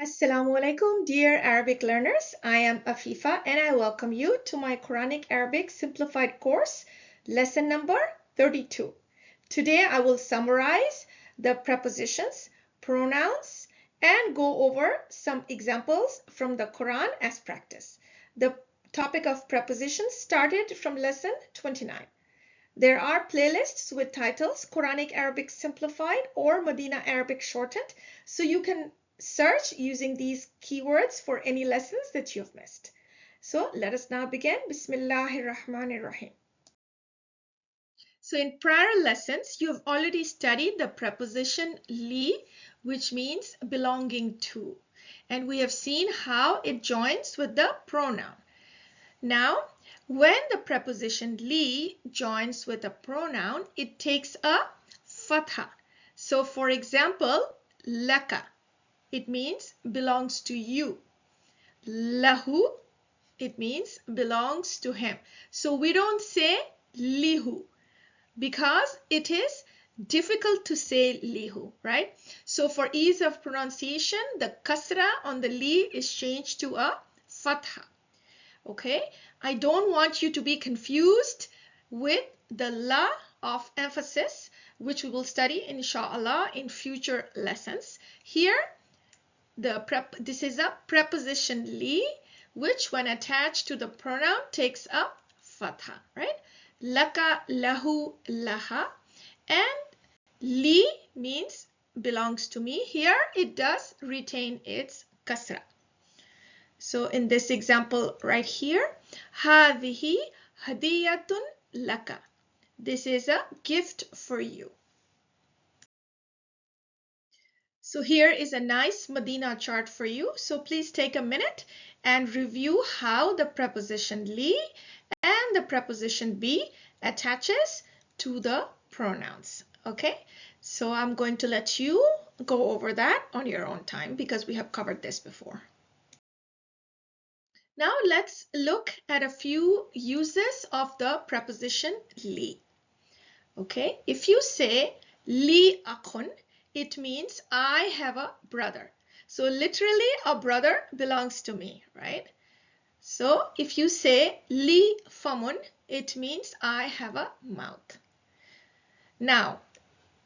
Assalamu alaikum, dear Arabic learners. I am Afifa and I welcome you to my Quranic Arabic Simplified course, lesson number 32. Today I will summarize the prepositions, pronouns, and go over some examples from the Quran as practice. The topic of prepositions started from lesson 29. There are playlists with titles Quranic Arabic Simplified or Madinah Arabic Shortened, so you can search using these keywords for any lessons that you've missed. So let us now begin. Bismillahir Rahmanir Rahim. So in prior lessons, you have already studied the preposition li, which means belonging to. And we have seen how it joins with the pronoun. Now, when the preposition li joins with a pronoun, it takes a fatha. So for example, laka, it means belongs to you. Lahu, it means belongs to him. So we don't say lihu because it is difficult to say lihu, right? So for ease of pronunciation, the kasra on the li is changed to a fatha. Okay, I don't want you to be confused with the la of emphasis, which we will study InshaAllah in future lessons. Here, this is a preposition li, which when attached to the pronoun takes a fatha, right? Laka, lahu, laha, and li means belongs to me. Here it does retain its kasra. So in this example right here, هذه هدية لك. This is a gift for you. So here is a nice Madinah chart for you. So please take a minute and review how the preposition li and the preposition be attaches to the pronouns. Okay, so I'm going to let you go over that on your own time because we have covered this before. Now let's look at a few uses of the preposition li. Okay, if you say li akhun, it means I have a brother. So literally a brother belongs to me, right? So if you say li famun, it means I have a mouth. Now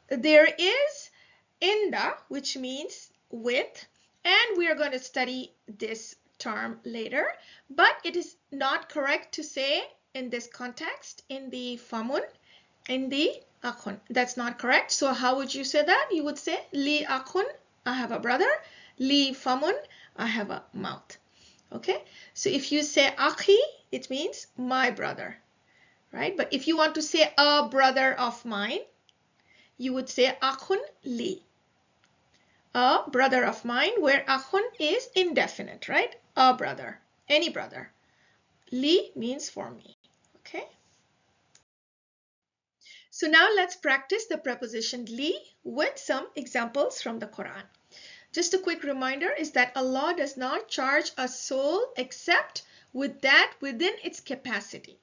there is inda, which means with, and we are going to study this term later, but it is not correct to say in this context in the famun, in the akhun. That's not correct. So how would you say that? You would say li akhun, I have a brother. Li famun, I have a mouth. Okay, so if you say akhi, it means my brother, right? But if you want to say a brother of mine, you would say akhun li, a brother of mine, where akhun is indefinite, right? A brother, any brother. Li means for me. Okay. So now let's practice the preposition li with some examples from the Quran. Just a quick reminder is that Allah does not charge a soul except with that within its capacity.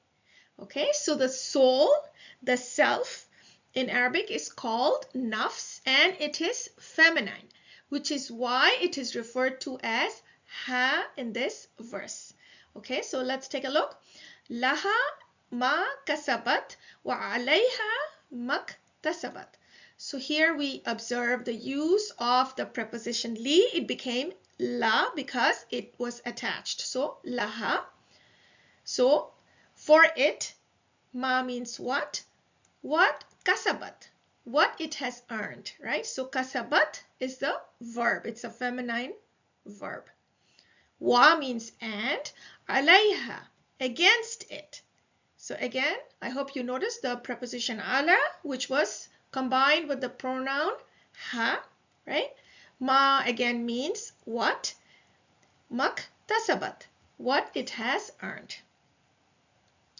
Okay, so the soul, the self in Arabic is called nafs and it is feminine, which is why it is referred to as ha in this verse. Okay, so let's take a look. Laha ma kasabat wa alayha maktasabat. So here we observe the use of the preposition li. It became la because it was attached. So laha. So for it, ma means what? What? Kasabat. What it has earned, right? So kasabat is the verb. It's a feminine verb. Wa means and. Alayha, against it. So again, I hope you noticed the preposition ala, which was combined with the pronoun ha, right? Ma again means what? Maktasabat, what it has earned.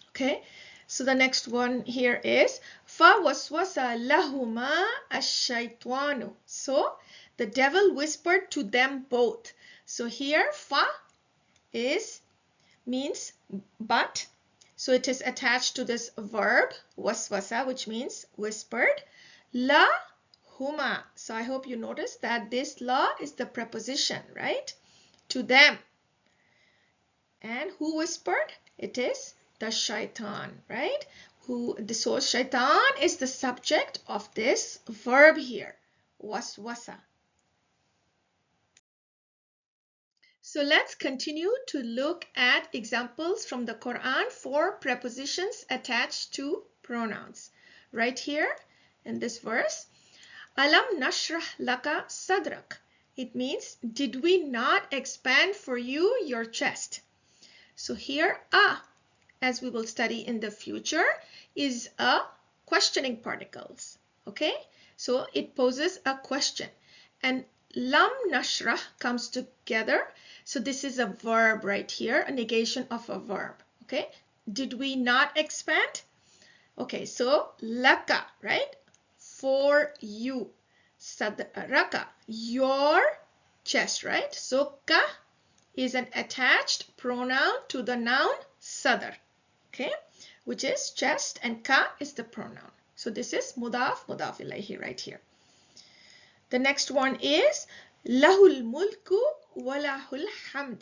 Okay, so the next one here is fa waswasa lahuma ash-shaytanu. So the devil whispered to them both. So here fa means but. So it is attached to this verb waswasa, which means whispered. La huma. So I hope you notice that this la is the preposition, right? To them. And who whispered? It is the shaitan, right? So shaitan is the subject of this verb here, waswasa. So let's continue to look at examples from the Quran for prepositions attached to pronouns. Right here in this verse, Alam nashrah laka sadrak. It means, did we not expand for you your chest? So here, as we will study in the future, is a questioning particles. Okay, so it poses a question, and lam nashrah comes together. So this is a verb right here, a negation of a verb. Okay, did we not expand? Okay, so laka, right? For you. Sadraka, your chest, right? So ka is an attached pronoun to the noun sadr, okay, which is chest, and ka is the pronoun. So this is mudaf ilayhi right here. The next one is lahul mulku wa lahul hamd.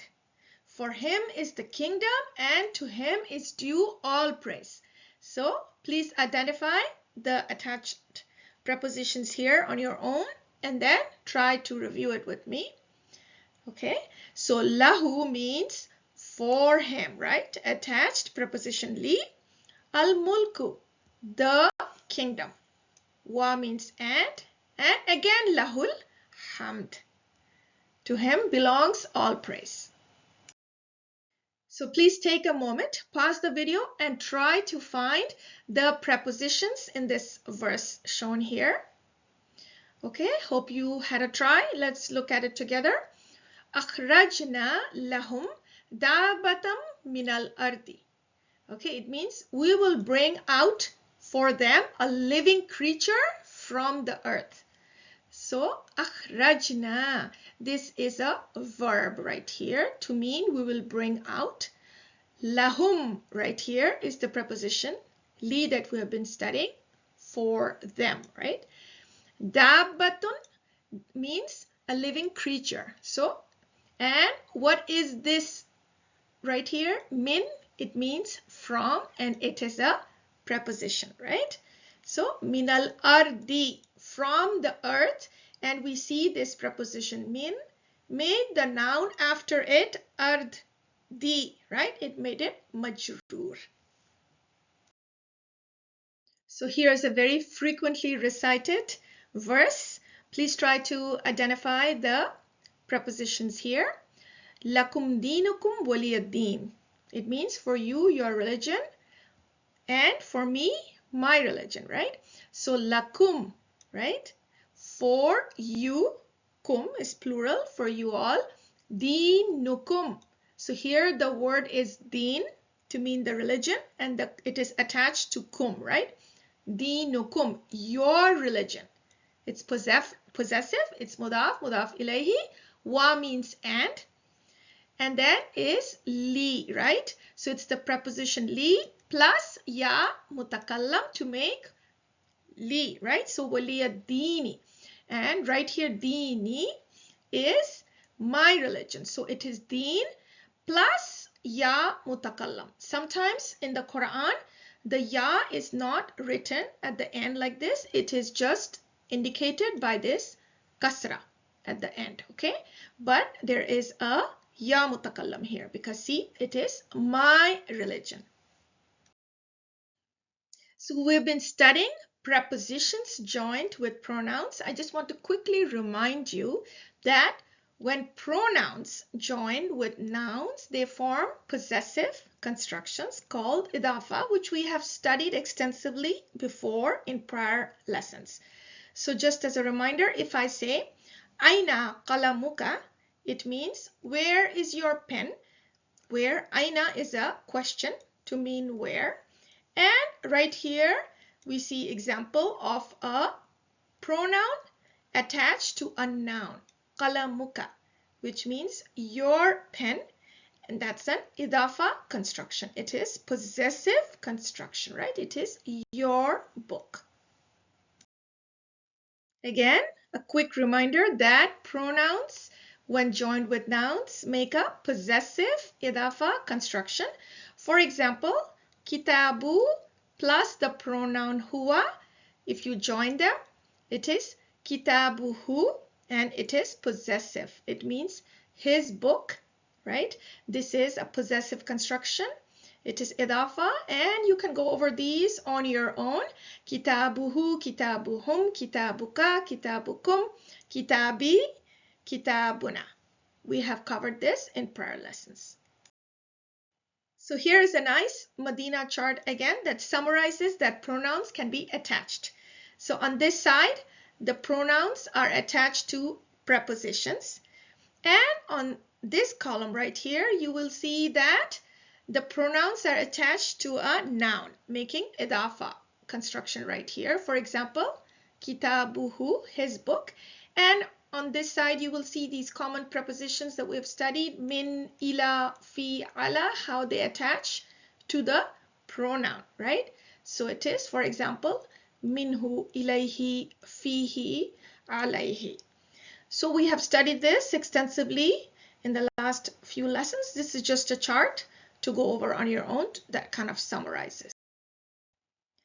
For him is the kingdom, and to him is due all praise. So please identify the attached prepositions here on your own, and then try to review it with me. Okay, so lahu means for him, right? Attached preposition li. Al mulku, the kingdom. Wa means and again lahul hamd. To him belongs all praise. So please take a moment, pause the video, and try to find the prepositions in this verse shown here. Okay, hope you had a try. Let's look at it together. Akhrajna lahum dabatam minal ardi. Okay, it means we will bring out for them a living creature from the earth. So akhrajna, this is a verb right here to mean we will bring out. Lahum right here is the preposition li that we have been studying, for them, right? Dabbatun means a living creature. So, and what is this right here? Min, it means from, and it is a preposition, right? So minal ardi, from the earth, and we see this preposition min made the noun after it ard di, right? It made it majroor. So here's a very frequently recited verse. Please try to identify the prepositions here. Lakum dinukum waliyad-din. It means for you, your religion, and for me, my religion, right? So lakum, right? For you, kum is plural, for you all. Dinukum. So here the word is din to mean the religion, and it is attached to kum, right? Dinukum, your religion. It's possessive, it's mudaf ilayhi. Wa means and then is li, right? So it's the preposition li plus ya mutakallam to make li, right? So waliya dini, and right here dini is my religion. So it is deen plus ya mutakallam. Sometimes in the Quran, the ya is not written at the end like this. It is just indicated by this kasra at the end, okay? But there is a ya mutakallam here because see, it is my religion. So we've been studying prepositions joined with pronouns. I just want to quickly remind you that when pronouns join with nouns, they form possessive constructions called Idafah, which we have studied extensively before in prior lessons. So just as a reminder, if I say, Aina qalamuka, it means, where is your pen? Where, Aina is a question to mean where. And right here, we see example of a pronoun attached to a noun, qalamuka, which means your pen, and that's an Idafah construction. It is possessive construction, right? It is your book. Again, a quick reminder that pronouns, when joined with nouns, make a possessive Idafah construction. For example, kitabu plus the pronoun huwa. If you join them, it is kitabuhu and it is possessive. It means his book, right? This is a possessive construction. It is Idafah, and you can go over these on your own. Kitabuhu, kitabuhum, kitabuka, kitabukum, kitabi, kitabuna. We have covered this in prior lessons. So here is a nice Madinah chart again that summarizes that pronouns can be attached. So on this side, the pronouns are attached to prepositions. And on this column right here, you will see that the pronouns are attached to a noun, making Idafah construction right here. For example, kitabuhu, his book. And on this side, you will see these common prepositions that we've studied, min, ila, fi, ala, how they attach to the pronoun, right? So it is, for example, minhu, ilayhi, fihi, alayhi. So we have studied this extensively in the last few lessons. This is just a chart to go over on your own that kind of summarizes.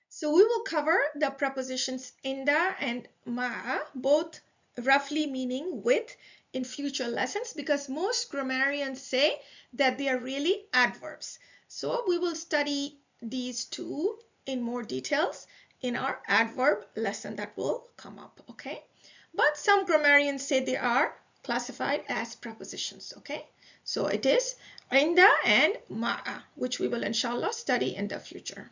So we will cover the prepositions inda and ma'a, both roughly meaning with, in future lessons, because most grammarians say that they are really adverbs. So we will study these two in more details in our adverb lesson that will come up, okay? But some grammarians say they are classified as prepositions, okay? So it is inda and ma'a, which we will inshallah study in the future.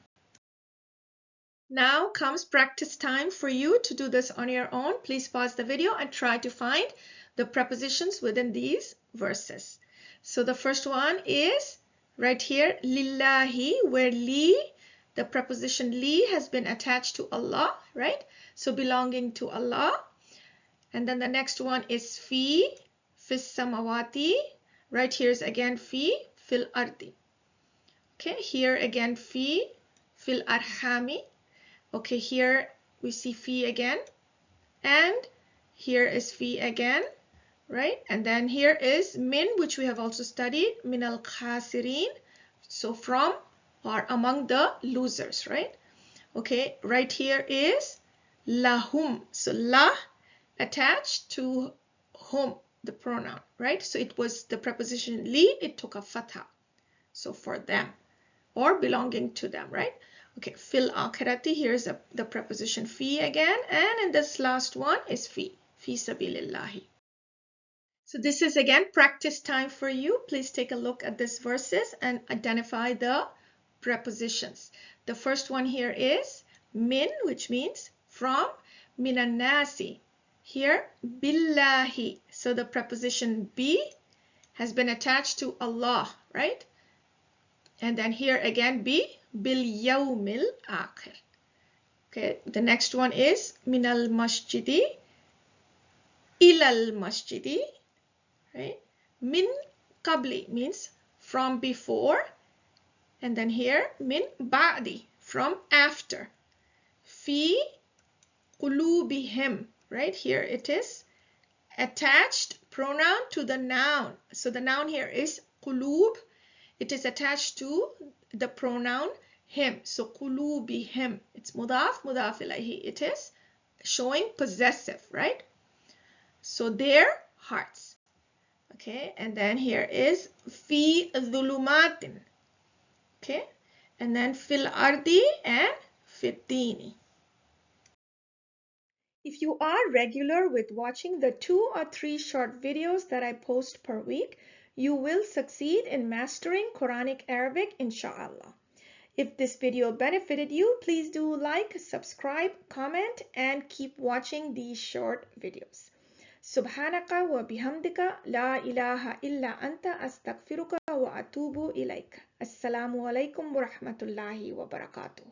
Now comes practice time for you to do this on your own. Please pause the video and try to find the prepositions within these verses. So the first one is right here, lillahi, where li, the preposition li has been attached to Allah, right? So belonging to Allah. And then the next one is fi, fis samawati. Right here is again fi, fil ardi. Okay, here again fi, fil arhami. Okay, here we see fi again. And here is fi again, right? And then here is min, which we have also studied, min al khasirin. So from or among the losers, right? Okay, right here is lahum. So la attached to hum, the pronoun, right? So it was the preposition li, it took a fatha. So for them or belonging to them, right? Okay, fil akhirati, here's the preposition fi again. And in this last one is fi sabilillahi. So this is again practice time for you. Please take a look at these verses and identify the prepositions. The first one here is min, which means from, minan nasi. Here, billahi. So the preposition bi has been attached to Allah, right? And then here again, bi, bil yawmil akhir. Okay, the next one is minal masjidi, ilal masjidi, right? Min qabli means from before. And then here, min ba'di, from after. Fi qulubihim. Right here it is attached pronoun to the noun. So the noun here is qulub. It is attached to the pronoun him. So qulubihim. It's mudaf ilayhi. It is showing possessive, right? So their hearts. Okay, and then here is fi dhulumatin. Okay, and then fil ardi and fittini. If you are regular with watching the 2 or 3 short videos that I post per week, you will succeed in mastering Quranic Arabic, inshaAllah. If this video benefited you, please do like, subscribe, comment, and keep watching these short videos. Subhanaka wa bihamdika la ilaha illa anta astaghfiruka wa atubu ilaik. Assalamu alaikum wa rahmatullahi wa barakatuh.